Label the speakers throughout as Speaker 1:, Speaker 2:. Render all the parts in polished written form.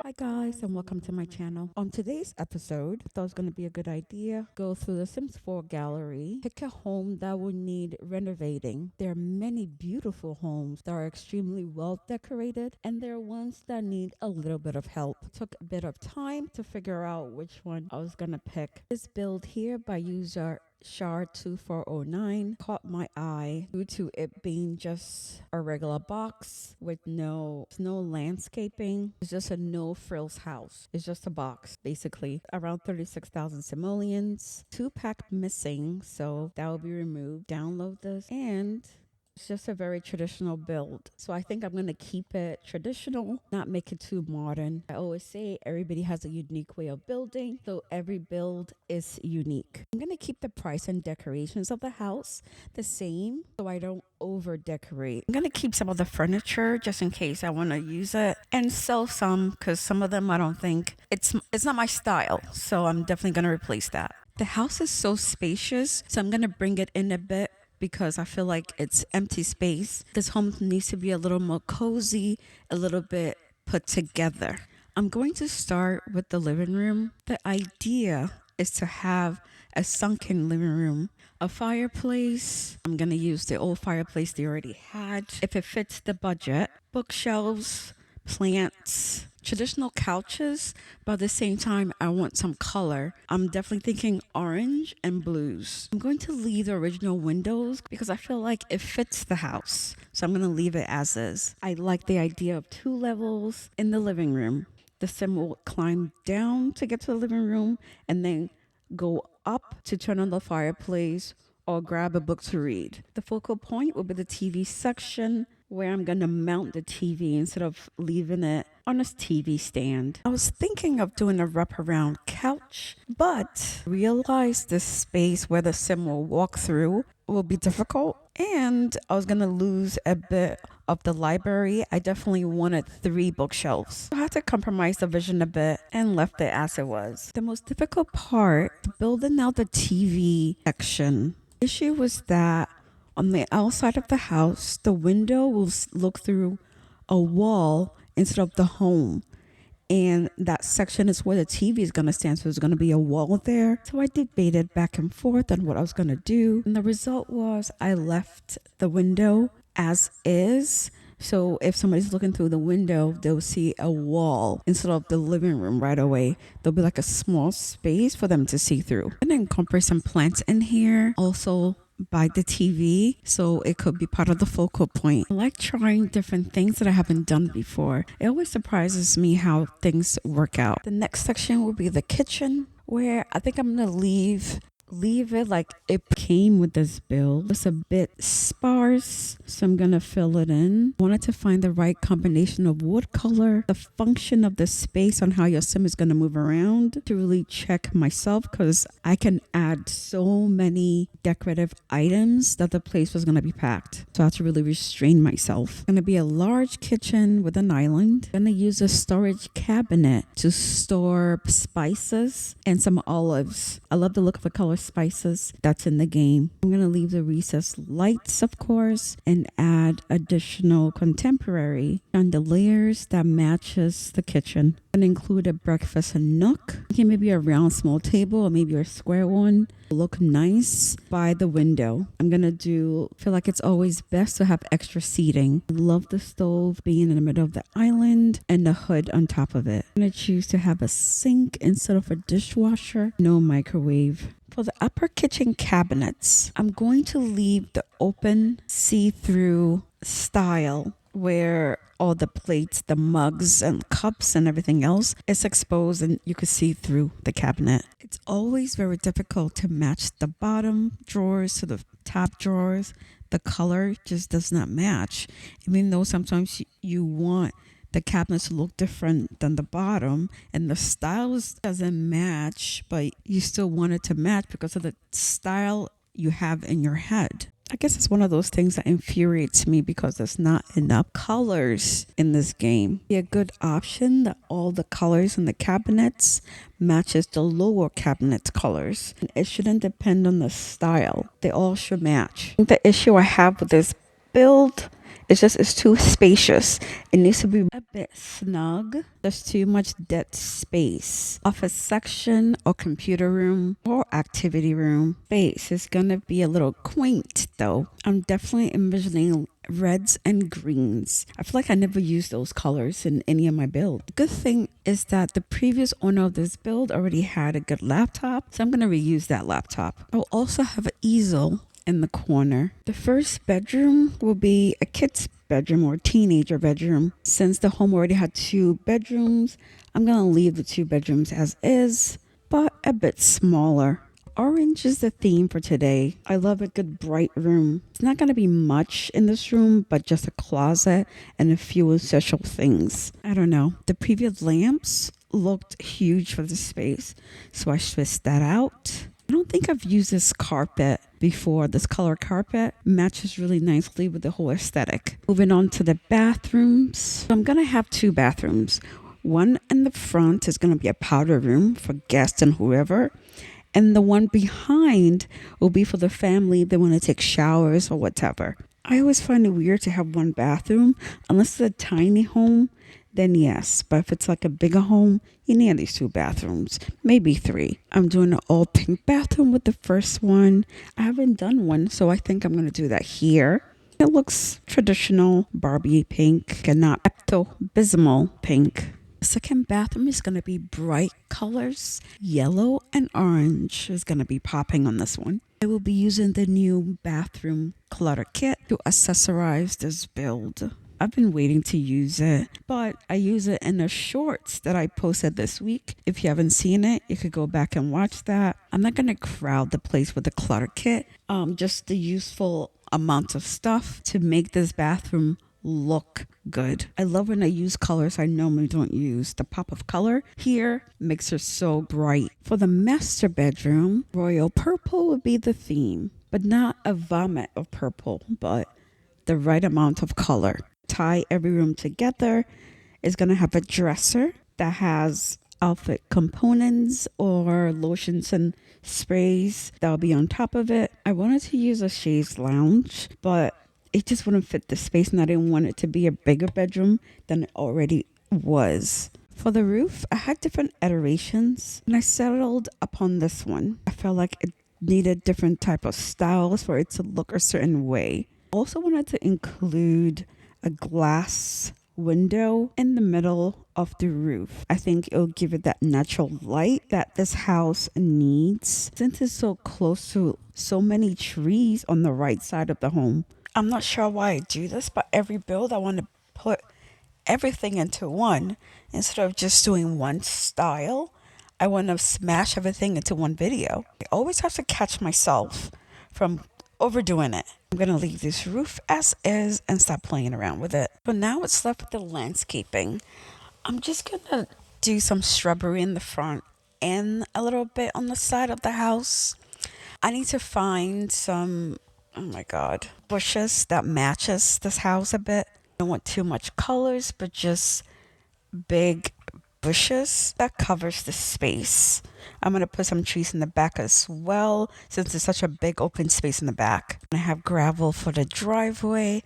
Speaker 1: Hi guys and welcome to my channel. On today's episode, I thought it was going to be a good idea. Go through the Sims 4 gallery, pick a home that will need renovating. There are many beautiful homes that are extremely well decorated and there are ones that need a little bit of help. It took a bit of time to figure out which one I was going to pick. This build here by user Shar2409 caught my eye due to it being just a regular box with no landscaping. It's just a no frills house. It's just a box, basically. Around 36,000 simoleons. 2-pack missing, so that will be removed. Download this and it's just a very traditional build. So I think I'm going to keep it traditional, not make it too modern. I always say everybody has a unique way of building, so every build is unique. I'm going to keep the price and decorations of the house the same so I don't over decorate. I'm going to keep some of the furniture just in case I want to use it and sell some because some of them I don't think it's not my style. So I'm definitely going to replace that. The house is so spacious, so I'm going to bring it in a bit because I feel like it's empty space. This home needs to be a little more cozy, a little bit put together. I'm going to start with the living room. The idea is to have a sunken living room, a fireplace. I'm going to use the old fireplace they already had. If it fits the budget, bookshelves, plants, traditional couches, but at the same time I want some color. I'm definitely thinking orange and blues. I'm going to leave the original windows because I feel like it fits the house, so I'm going to leave it as is. I like the idea of 2 levels in the living room. The sim will climb down to get to the living room and then go up to turn on the fireplace or grab a book to read. The focal point will be the TV section where I'm going to mount the TV instead of leaving it on a TV stand. I was thinking of doing a wraparound couch, but realized the space where the sim will walk through will be difficult and I was going to lose a bit of the library. I definitely wanted 3 bookshelves. I had to compromise the vision a bit and left it as it was. The most difficult part, building out the TV section. The issue was that on the outside of the house, the window will look through a wall instead of the home. And that section is where the TV is going to stand. So there's going to be a wall there. So I debated back and forth on what I was going to do. And the result was I left the window as is. So if somebody's looking through the window, they'll see a wall instead of the living room right away. There'll be like a small space for them to see through. And then incorporate some plants in here. Also by the TV, so it could be part of the focal point. I like trying different things that I haven't done before. It always surprises me how things work out. The next section will be the kitchen, where I think I'm gonna leave it like it came with this build. It's a bit sparse, so I'm gonna fill it in. I wanted to find the right combination of wood color, the function of the space on how your sim is gonna move around to really check myself, because I can add so many decorative items that the place was gonna be packed. So I have to really restrain myself. It's gonna be a large kitchen with an island. I'm gonna use a storage cabinet to store spices and some olives. I love the look of the color spices that's in the game. I'm going to leave the recessed lights, of course, and add additional contemporary chandeliers that matches the kitchen. I'm going to include a breakfast nook. Okay, maybe a round small table or maybe a square one. Look nice by the window. I'm going to feel like it's always best to have extra seating. I love the stove being in the middle of the island and the hood on top of it. I'm going to choose to have a sink instead of a dishwasher. No microwave. For the upper kitchen cabinets, I'm going to leave the open see-through style where all the plates, the mugs and cups and everything else is exposed and you can see through the cabinet. It's always very difficult to match the bottom drawers to the top drawers. The color just does not match. Even though sometimes you want the cabinets look different than the bottom and the styles doesn't match, but you still want it to match because of the style you have in your head. I guess it's one of those things that infuriates me because there's not enough colors in this game. Be a good option that all the colors in the cabinets matches the lower cabinet's colors. And it shouldn't depend on the style. They all should match. The issue I have with this build It's too spacious. It needs to be a bit snug. There's too much dead space. Office section or computer room or activity room space is gonna be a little quaint though. I'm definitely envisioning reds and greens. I feel like I never used those colors in any of my builds. The good thing is that the previous owner of this build already had a good laptop, so I'm gonna reuse that laptop. I'll also have an easel in the corner. The first bedroom will be a kid's bedroom or teenager bedroom. Since the home already had 2 bedrooms, I'm gonna leave the 2 bedrooms as is, but a bit smaller. Orange is the theme for today. I love a good bright room. It's not going to be much in this room, but just a closet and a few essential things. I don't know. The previous lamps looked huge for the space, so I switched that out. I don't think I've used this carpet before. This color carpet matches really nicely with the whole aesthetic. Moving on to the bathrooms. So I'm going to have 2 bathrooms. One in the front is going to be a powder room for guests and whoever. And the one behind will be for the family that want to take showers or whatever. I always find it weird to have 1 bathroom. Unless it's a tiny home, then yes. But if it's like a bigger home, you need at least 2 bathrooms, maybe 3. I'm doing an all pink bathroom with the first one. I haven't done one, so I think I'm going to do that here. It looks traditional Barbie pink and not Pepto-Bismol pink. The second bathroom is going to be bright colors. Yellow and orange is going to be popping on this one. I will be using the new bathroom clutter kit to accessorize this build. I've been waiting to use it, but I use it in the shorts that I posted this week. If you haven't seen it, you could go back and watch that. I'm not going to crowd the place with the clutter kit. Just the useful amount of stuff to make this bathroom look good. I love when I use colors I normally don't use. The pop of color here makes her so bright. For the master bedroom, royal purple would be the theme, but not a vomit of purple, but the right amount of color. Tie every room together. Is going to have a dresser that has outfit components or lotions and sprays that'll be on top of it. I wanted to use a chaise lounge, but it just wouldn't fit the space, and I didn't want it to be a bigger bedroom than it already was. For the roof, I had different iterations, and I settled upon this one. I felt like it needed different type of styles for it to look a certain way. I also wanted to include a glass window in the middle of the roof. I think it'll give it that natural light that this house needs, since it's so close to so many trees on the right side of the home. I'm not sure why I do this, but every build I want to put everything into one instead of just doing one style. I want to smash everything into one video. I always have to catch myself from overdoing it. I'm going to leave this roof as is and stop playing around with it. But now it's left with the landscaping. I'm just going to do some shrubbery in the front and a little bit on the side of the house. I need to find some, oh my God, bushes that matches this house a bit. I don't want too much colors, but just big bushes that covers the space. I'm going to put some trees in the back as well, since it's such a big open space in the back. I have gravel for the driveway.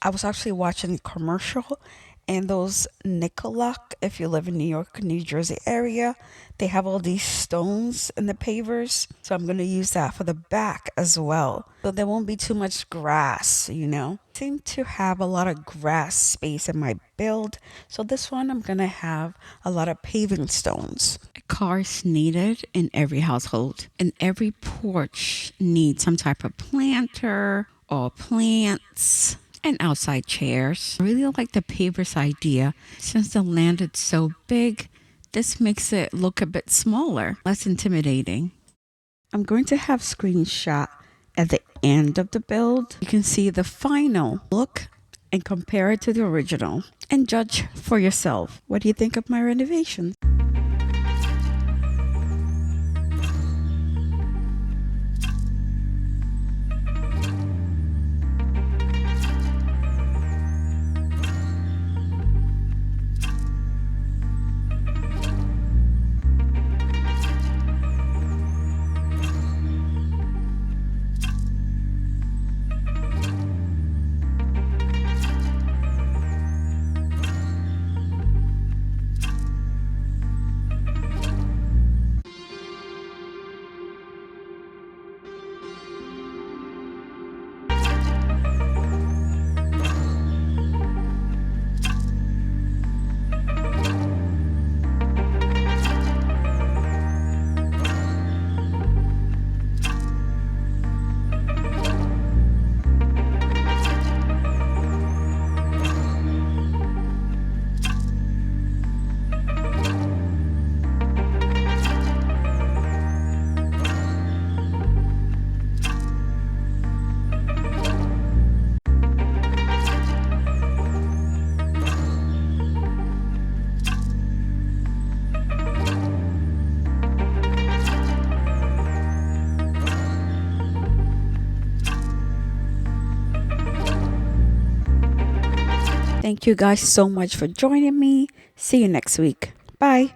Speaker 1: I was actually watching a commercial, and those Nicolac, if you live in New York, New Jersey area, they have all these stones in the pavers. So I'm going to use that for the back as well. So there won't be too much grass, you know. I seem to have a lot of grass space in my build. So this one, I'm going to have a lot of paving stones. Cars needed in every household. And every porch needs some type of planter or plants and outside chairs. I really like the pavers idea. Since the land is so big, this makes it look a bit smaller, less intimidating. I'm going to have screenshot at the end of the build. You can see the final look and compare it to the original and judge for yourself. What do you think of my renovation? Thank you guys so much for joining me. See you next week. Bye.